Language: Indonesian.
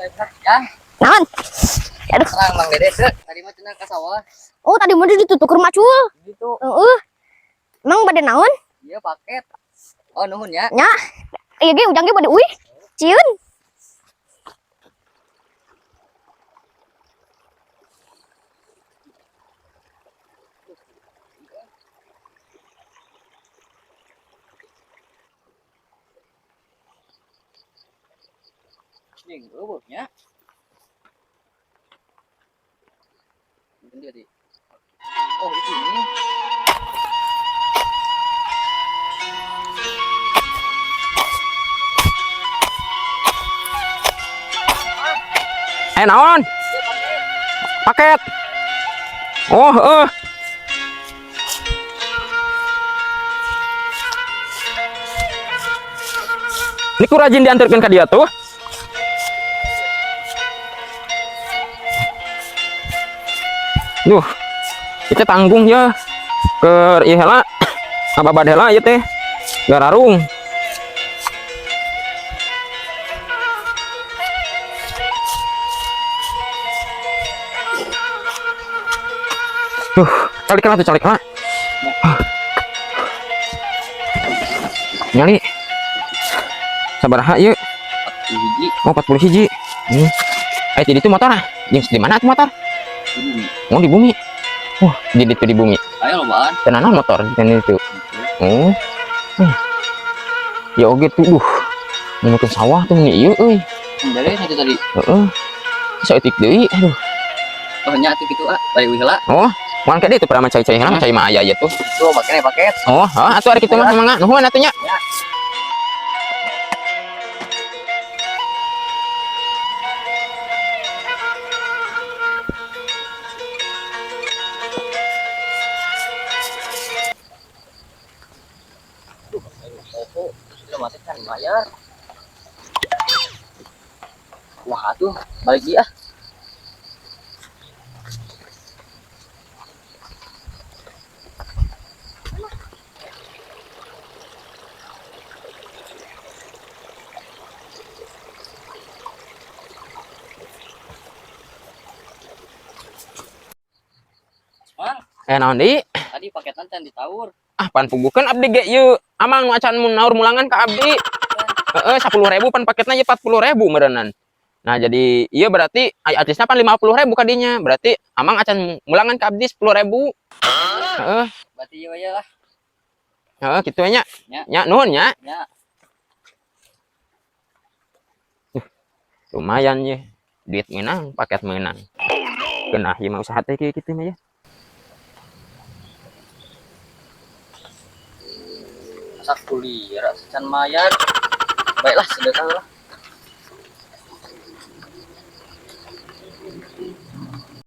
Ya. Naon? Aduh. Terang Mang Dede teh. Tadi mah cenah ka sawah. Oh, tadi mah ditutup ke rumah cul. Gitu. Heeh. Emang bade naon? Iya paket. Oh nuhun ya. Nya. Ieu ge ujang ge bade uih. Cieun. Ning eueuhnya. Jadi. Oh, di sini. Naon? Paket. Oh, Ini ku rajin diantarkan ke dia tuh. Duh, kita tanggung ya ke ieu heula. Ababad heula ieu teh. Gararung. Calik lah tuh, calik lah. Nyali. Sabaraha ieu? 40 hiji. Oh, 40 hiji. Jadi itu motor ah. Jeung di mana tuh motor? Di bumi. Oh, di bumi. Jadi itu di bumi. Ayo lobaan. Tenanan motor di itu. Oh. Ya oge tuh, mungkin sawah tuh nih ieu euy. Beres itu tadi. Heeh. Saeutik deui, aduh. Oh nya atuh kitu bari uih heula. Oh, moal ke itu pernah cai-cai heula, cai mah aya ieu tuh. Tuh paket. Oh, atuh ari kitu mah mangga. Nuhun atuh nya. Ya. Oh, sudah mati kan bayar. Wah, tuh balik dia. Mang, Naon deui? tadi paketan can ditawur. Pan pugukeun abdi ge ieu. Amang nu acan mun naur mulangan ka abdi. 10.000 pan paketna ye 40.000 meureunnan. Nah, jadi iya berarti artisnya pan 50.000 kadinya. Berarti amang acan mulangan ka abdi 10.000. Heeh. Berarti ieu we lah. Heeh, kitu nya. Nya. Nya nuhun nya. Ya. Lumayan ye. Duit menang, paket menang. Kenah ieu mah usaha teh kitu mah ya. Sak kuliah can mayar. Baiklah sedekah lah.